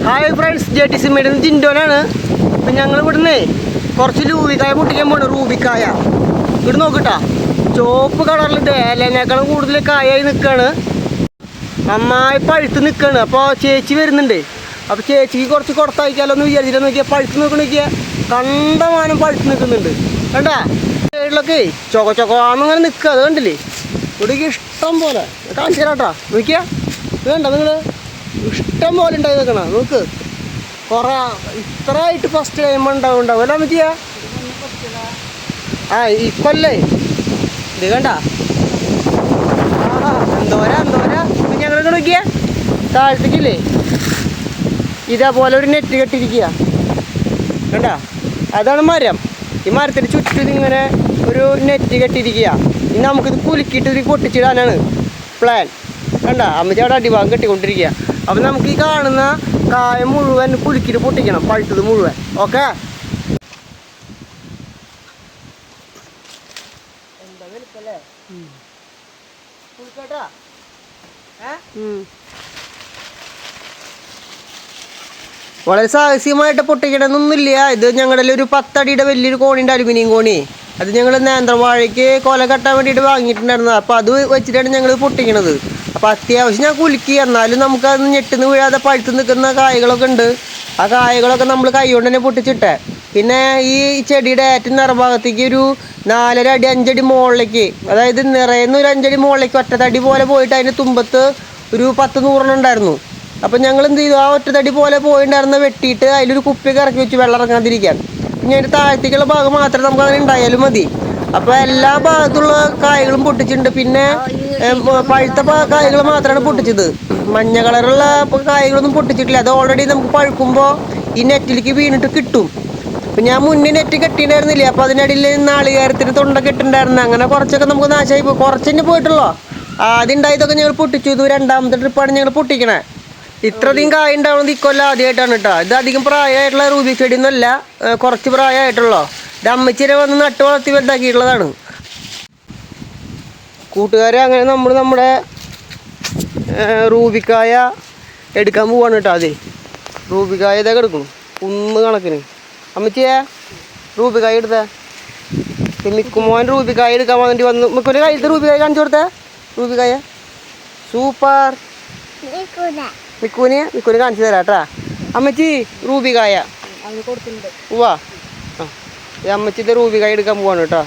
Hi friends, JTC മേഡിൽ നിന്ന് ജിൻഡോനാണ്. അപ്പം ഞങ്ങൾ ഇവിടുന്ന് കുറച്ച് രൂപിക്കായ പൊട്ടിക്കാൻ പോകണം. രൂപിക്കായ ഇവിടെ നോക്കിട്ടാ, ചുവപ്പ് കളറിൽ ഇലേനേക്കാളും കൂടുതൽ കായായി നിൽക്കുകയാണ്. നന്നായി പഴുത്ത് നിൽക്കുകയാണ്. അപ്പോൾ ചേച്ചി വരുന്നുണ്ട്. അപ്പോൾ ചേച്ചിക്ക് കുറച്ച് കൊടുത്തയക്കാമല്ലോ എന്ന് വിചാരിച്ചിട്ട് നോക്കിയാൽ പഴുത്ത് നിൽക്കണോക്കിയാൽ കണ്ടമാനം പഴുത്ത് നിൽക്കുന്നുണ്ട്. കണ്ടാ സൈഡിലൊക്കെ ചൊക്കച്ചൊക്കാന്നിങ്ങനെ നിൽക്കുക. അത് കണ്ടില്ലേ? ഇവിടേക്ക് ഇഷ്ടം പോലെ കാണിച്ചു തരാട്ടാ. നോക്കിയാൽ ഇത് കണ്ട നിങ്ങൾ, ഇഷ്ടം പോലെ ഉണ്ടായി നിൽക്കണം. നോക്ക്, കുറേ ഇത്രയായിട്ട് ഫസ്റ്റ് ടൈം ഉണ്ടാവും അല്ല പറ്റിയ. ആ ഇപ്പല്ലേ ഇത് കണ്ട, എന്തോരാ ഞങ്ങളിങ്ങനെ നോക്കിയാ താഴത്തേക്കില്ലേ ഇതേപോലെ ഒരു നെറ്റ് കെട്ടിരിക്കുക. കണ്ട, അതാണ് മരം. ഈ മരത്തിന് ചുറ്റും ഇങ്ങനെ ഒരു നെറ്റ് കെട്ടിയിരിക്കുക. ഇനി നമുക്കിത് കുലുക്കിയിട്ട് ഇതിൽ പൊട്ടിച്ചിടാനാണ് പ്ലാൻ. കണ്ട, അമ്മച്ചി അവിടെ അടിഭാഗം കെട്ടിക്കൊണ്ടിരിക്കുക. അപ്പം നമുക്ക് ഈ കാണുന്ന കായ മുഴുവൻ കുലുക്കിയിട്ട് പൊട്ടിക്കണം, പഴുത്തത് മുഴുവൻ. ഓക്കെ, എന്താ വലിപ്പല്ലേ? കുലുക്കട്ടാ. വളരെ സാഹസികമായിട്ട് പൊട്ടിക്കണമെന്നൊന്നുമില്ല. ഇത് ഞങ്ങളുടെ ഒരു 10 അടിയുടെ വലിയൊരു കോണിൻ്റെ അലുമിനിയം കോണി. അത് ഞങ്ങൾ നേന്ത്രവാഴയ്ക്ക് കൊല കെട്ടാൻ വേണ്ടിയിട്ട് വാങ്ങിയിട്ടുണ്ടായിരുന്നു. അപ്പോൾ അത് വെച്ചിട്ടാണ് ഞങ്ങൾ പൊട്ടിക്കണത്. അപ്പോൾ അത്യാവശ്യം ഞാൻ കുലുക്കി, എന്നാലും നമുക്കത് ഞെട്ടുന്ന് വീഴാതെ പഴുത്ത് നിൽക്കുന്ന കായകളൊക്കെ ഉണ്ട്. ആ കായകളൊക്കെ നമ്മൾ കൈ കൊണ്ട് തന്നെ പൊട്ടിച്ചിട്ടേ. പിന്നെ ഈ ചെടിയുടെ ഏറ്റവും നിറഭാഗത്തേക്ക് ഒരു 4.5 അടി 5 അടി മുകളിലേക്ക്, അതായത് നിറയുന്ന ഒരു 5 അടി മുകളിലേക്ക് ഒറ്റത്തടി പോലെ പോയിട്ട് അതിൻ്റെ തുമ്പത്ത് ഒരു 10-100 ഉണ്ടായിരുന്നു. അപ്പം ഞങ്ങൾ എന്ത് ചെയ്തു, ആ ഒറ്റത്തടി പോലെ പോയിട്ടുണ്ടായിരുന്ന വെട്ടിയിട്ട് അതിലൊരു കുപ്പിയൊക്കെ ഇറക്കി വെച്ചു വെള്ളം ഇറങ്ങാതിരിക്കാൻ. പിന്നെ അതിൻ്റെ താഴത്തേക്കുള്ള ഭാഗം മാത്രമേ നമുക്ക് അങ്ങനെ ഉണ്ടായാലും മതി. അപ്പോൾ എല്ലാ ഭാഗത്തുള്ള കായകളും പൊട്ടിച്ചിട്ടുണ്ട്. പിന്നെ പഴുത്ത കായകൾ മാത്രമാണ് പൊട്ടിച്ചത്. മഞ്ഞ കളറുള്ള കായകളൊന്നും പൊട്ടിച്ചിട്ടില്ല. അത് ഓൾറെഡി നമുക്ക് പഴുക്കുമ്പോൾ ഈ നെറ്റിലേക്ക് വീണിട്ട് കിട്ടും. അപ്പം ഞാൻ മുന്നേ നെറ്റ് കെട്ടിയിട്ടുണ്ടായിരുന്നില്ലേ, അപ്പോൾ അതിനിടയിൽ നാളികേരത്തിന് തൊണ്ടൊക്കെ ഇട്ടുണ്ടായിരുന്നു. അങ്ങനെ കുറച്ചൊക്കെ നമുക്ക് നാശമായി പോയി. കുറച്ച് തന്നെ പോയിട്ടുള്ളൂ. ആദ്യം ഉണ്ടായതൊക്കെ ഞങ്ങൾ പൊട്ടിച്ചു. ഇത് രണ്ടാമത്തെ ട്രിപ്പാണ് ഞങ്ങൾ പൊട്ടിക്കണേ. ഇത്രയധികം കായ ഉണ്ടാവുന്നത് ഇക്കൊല്ലം ആദ്യമായിട്ടാണ് കേട്ടോ. ഇത് അധികം പ്രായമായിട്ടുള്ള റൂബി ചെടിയൊന്നുമല്ല, കുറച്ച് പ്രായമായിട്ടുള്ളൂ. ഇത് അമ്മച്ചിരെ വന്ന് നട്ട് വളർത്തി വലുതാക്കിയിട്ടുള്ളതാണ്. കൂട്ടുകാരെ, അങ്ങനെ നമ്മുടെ റൂബിക്കായ എടുക്കാൻ പോവാണ് കേട്ടോ. അതെ, റൂബിക്കായ ഇതൊക്കെ എടുക്കും കണക്കിന്. അമ്മച്ചിയെ റൂബിക്കായ എടുത്തേ. മിക്കുമോൻ റൂബിക്കായ എടുക്കാൻ വന്നിട്ട് വന്നു. മിക്കുവിൻ്റെ കയ്യിലത്തെ റൂബിക്കായ കാണിച്ചു കൊടുത്തേ. റൂബിക്കായ സൂപ്പർ. മിക്കുവിന് കാണിച്ചു തരാം കേട്ടാ. അമ്മച്ചി റൂബിക്കായ ഉവാ. ആ, അമ്മച്ചിൻ്റെ റൂബിക്കായ എടുക്കാൻ പോവാണ് കേട്ടോ.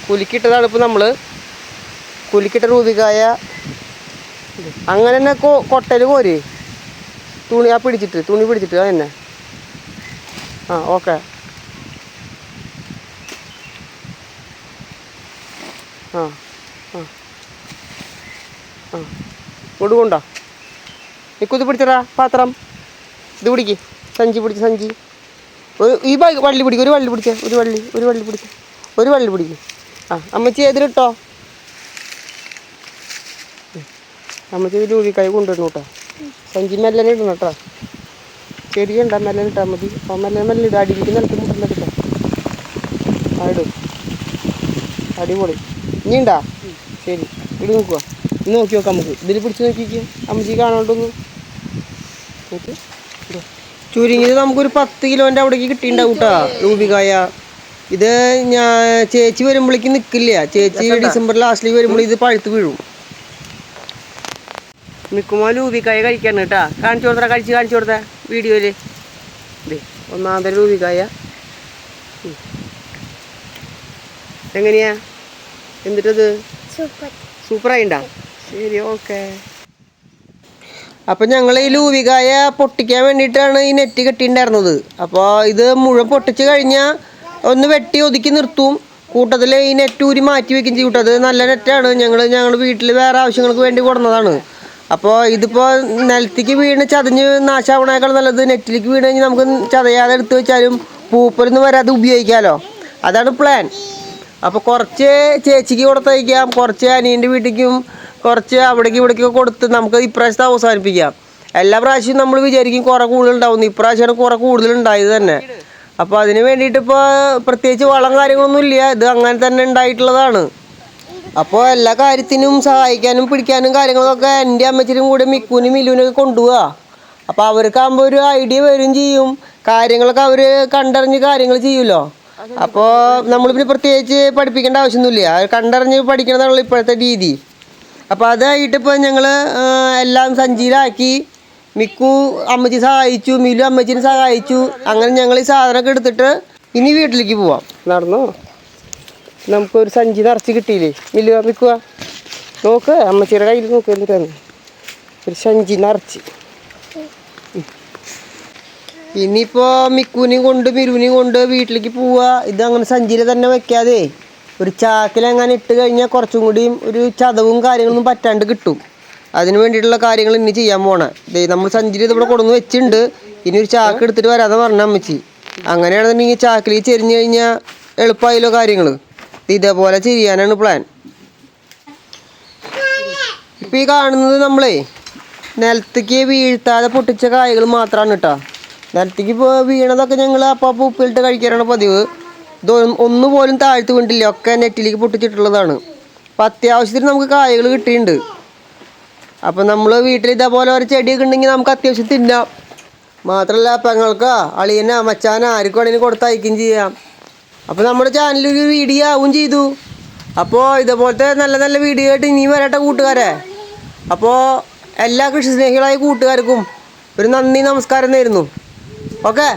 കുലുക്കിട്ടതാണ് ഇപ്പോൾ നമ്മൾ. കുലുക്കിട്ട റൂബിക്കായ അങ്ങനെ തന്നെ കൊട്ടൽ കോരി തുണി പിടിച്ചിട്ട് അതന്നെ. ആ ഓക്കെ. ആ ആ ആ ഇങ്ങോട്ട് കൊണ്ടോ. നിൽക്കുത് പിടിച്ചടാ പാത്രം. ഇത് പിടിക്ക്, സഞ്ചി പിടിച്ച് സഞ്ചി. ഈ വള്ളി പിടിക്കും. ഒരു വള്ളി പിടിക്കും. ആ അമ്മച്ചി എതിരിട്ടോ. അമ്മച്ചി ഇത് രൂപിക്കായി കൊണ്ടുവരണം കേട്ടോ. സഞ്ചി മെല്ലനെ ഇടണം കേട്ടോ. ചെടിയുണ്ട മെല്ലനെ ഇട്ടാൽ മതി. അപ്പോൾ മെല്ലെ ഇടുക. അടിയിലേക്ക് നിലത്ത് മുട്ടുന്നെടുക്കാം. ആ ഇടും. അടിപൊളി. ഇനി ഉണ്ടാ? ശരി, ഇടി നോക്കുക. നോക്കി നോക്കാം നമുക്ക്. ഇതിൽ പിടിച്ച് നോക്കിക്ക്. അമ്മച്ചി കാണാണ്ടൊന്ന് നോക്ക്. ചുരുങ്ങിയത് നമുക്കൊരു 10 കിലോൻ്റെ അവിടേക്ക് കിട്ടിയിട്ടുണ്ടാവും കേട്ടോ രൂപിക്കായ. ഇത് ചേച്ചി വരുമ്പോഴേക്ക് നിൽക്കില്ല. ചേച്ചി ഡിസംബർ ലാസ്റ്റിലേക്ക് വരുമ്പോൾ ഇത് പഴുത്ത് വീഴും. നിൽക്കുമ്പോൾ രൂപിക്കായ കഴിക്കാണ് കേട്ടോ. കാണിച്ചു കൊടുത്ത വീഡിയോയിൽ. ഇതേ ഒന്നാമത്തെ രൂപിക്കായ. എങ്ങനെയാ? എന്നിട്ടത് സൂപ്പറായിണ്ടാ? ശരി, ഓക്കെ. അപ്പം ഞങ്ങൾ ഈ ലൂവിക്കായ പൊട്ടിക്കാൻ വേണ്ടിയിട്ടാണ് ഈ നെറ്റ് കെട്ടിയിട്ടുണ്ടായിരുന്നത്. അപ്പോൾ ഇത് മുഴുവൻ പൊട്ടിച്ച് കഴിഞ്ഞാൽ ഒന്ന് വെട്ടി ഒതുക്കി നിർത്തും. കൂട്ടത്തിൽ ഈ നെറ്റ് ഊരി മാറ്റി വെക്കും ചെയ്യും. അത് നല്ല നെറ്റാണ്. ഞങ്ങൾ വീട്ടിൽ വേറെ ആവശ്യങ്ങൾക്ക് വേണ്ടി കൊടുന്നതാണ്. അപ്പോൾ ഇതിപ്പോൾ നിലത്തേക്ക് വീണ് ചതഞ്ഞ് നാശാവണേക്കാൾ നല്ലത് നെറ്റിലേക്ക് വീണ് കഴിഞ്ഞാൽ നമുക്ക് ചതയാതെ എടുത്ത് വെച്ചാലും പൂപ്പലൊന്നും വരാതെ ഉപയോഗിക്കാമല്ലോ. അതാണ് പ്ലാൻ. അപ്പോൾ കുറച്ച് ചേച്ചിക്ക് കൊടുത്തയക്കാം, കുറച്ച് അനിയൻ്റെ വീട്ടിലേക്കും, കുറച്ച് അവിടേക്കും ഇവിടേക്കൊക്കെ കൊടുത്ത് നമുക്ക് ഇപ്രാവശ്യത്തെ അവസാനിപ്പിക്കാം. എല്ലാ പ്രാവശ്യവും നമ്മൾ വിചാരിക്കും കുറേ കൂടുതലുണ്ടാവുന്നു. ഇപ്രാവശ്യമാണ് കുറേ കൂടുതലുണ്ടായത് തന്നെ. അപ്പോൾ അതിന് വേണ്ടിയിട്ട് ഇപ്പോൾ പ്രത്യേകിച്ച് വളം കാര്യങ്ങളൊന്നും ഇല്ല. ഇത് അങ്ങനെ തന്നെ ഉണ്ടായിട്ടുള്ളതാണ്. അപ്പോൾ എല്ലാ കാര്യത്തിനും സഹായിക്കാനും പിടിക്കാനും കാര്യങ്ങളൊക്കെ എൻ്റെ അമ്മച്ചിനും കൂടെ മിക്കുവിനും മിലുവിനൊക്കെ കൊണ്ടുപോവുക. അപ്പോൾ അവർക്കാകുമ്പോൾ ഒരു ഐഡിയ വരും ചെയ്യും, കാര്യങ്ങളൊക്കെ അവർ കണ്ടറിഞ്ഞ് കാര്യങ്ങൾ ചെയ്യുമല്ലോ. അപ്പോൾ നമ്മളിപ്പോൾ പ്രത്യേകിച്ച് പഠിപ്പിക്കേണ്ട ആവശ്യമൊന്നുമില്ല, കണ്ടറിഞ്ഞ് പഠിക്കണതാണല്ലോ ഇപ്പോഴത്തെ രീതി. അപ്പോൾ അതായിട്ട് ഇപ്പോൾ ഞങ്ങൾ എല്ലാം സഞ്ചിയിലാക്കി. മിക്കു അമ്മച്ചി സഹായിച്ചു, മിലു അമ്മച്ചിനെ സഹായിച്ചു. അങ്ങനെ ഞങ്ങൾ ഈ സാധനമൊക്കെ എടുത്തിട്ട് ഇനി വീട്ടിലേക്ക് പോവാം. നടന്നോ, നമുക്കൊരു സഞ്ചി നിറച്ച് കിട്ടിയില്ലേ മിലു മിക്കുക? നോക്ക്, അമ്മച്ചിയുടെ കയ്യിൽ നോക്ക്, എന്നിട്ടാണ് ഒരു സഞ്ചി നിറച്ച്. ഇനിയിപ്പോൾ മിക്കുവിനെയും കൊണ്ട് മിരുവിനെയും കൊണ്ട് വീട്ടിലേക്ക് പോവുക. ഇതങ്ങനെ സഞ്ചിയിൽ തന്നെ വെക്കാതെ ഒരു ചാക്കിലെങ്ങനെ ഇട്ട് കഴിഞ്ഞാൽ കുറച്ചും കൂടിയും ഒരു ചതവും കാര്യങ്ങളൊന്നും പറ്റാണ്ട് കിട്ടും. അതിന് വേണ്ടിയിട്ടുള്ള കാര്യങ്ങൾ ഇനി ചെയ്യാൻ പോണേ. നമ്മൾ സഞ്ചിയിൽ ഇതിവിടെ കൊണ്ടുവന്ന് വെച്ചിട്ടുണ്ട്. ഇനി ഒരു ചാക്ക് എടുത്തിട്ട് വരാതെ പറഞ്ഞ അമ്മച്ചി. അങ്ങനെയാണെന്നുണ്ടെങ്കിൽ ചാക്കിലേക്ക് ചെരിഞ്ഞ് കഴിഞ്ഞാൽ എളുപ്പമായല്ലോ കാര്യങ്ങൾ. ഇതേപോലെ ചെയ്യാനാണ് പ്ലാൻ. ഇപ്പം ഈ കാണുന്നത് നമ്മളെ നിലത്തേക്ക് വീഴ്ത്താതെ പൊട്ടിച്ച കായകൾ മാത്രമാണ് കേട്ടോ. നിലത്തേക്ക് വീണതൊക്കെ ഞങ്ങൾ അപ്പം ഉപ്പിലിട്ട് കഴിക്കാനാണ് പതിവ്. ഒന്നുപോലും താഴ്ത്തു വീണ്ടില്ല, ഒക്കെ നെറ്റിലേക്ക് പൊട്ടിച്ചിട്ടുള്ളതാണ്. അപ്പം അത്യാവശ്യത്തിന് നമുക്ക് കായകൾ കിട്ടിയിട്ടുണ്ട്. അപ്പം നമ്മൾ വീട്ടിൽ ഇതേപോലെ ഒരു ചെടിയൊക്കെ ഉണ്ടെങ്കിൽ നമുക്ക് അത്യാവശ്യം തിന്നാം. മാത്രമല്ല പെങ്ങൾക്കോ അളിയനോ മച്ചാനോ ആർക്കും വേണമെങ്കിലും കൊടുത്തയക്കുകയും ചെയ്യാം. അപ്പോൾ നമ്മുടെ ചാനലിൽ ഒരു വീഡിയോ ആവും ചെയ്തു. അപ്പോൾ ഇതേപോലത്തെ നല്ല നല്ല വീഡിയോ ആയിട്ട് ഇനിയും വരട്ടെ കൂട്ടുകാരെ. അപ്പോൾ എല്ലാ കൃഷി സ്നേഹികളായ കൂട്ടുകാർക്കും ഒരു നന്ദി നമസ്കാരം നേരുന്നു. ഓക്കെ.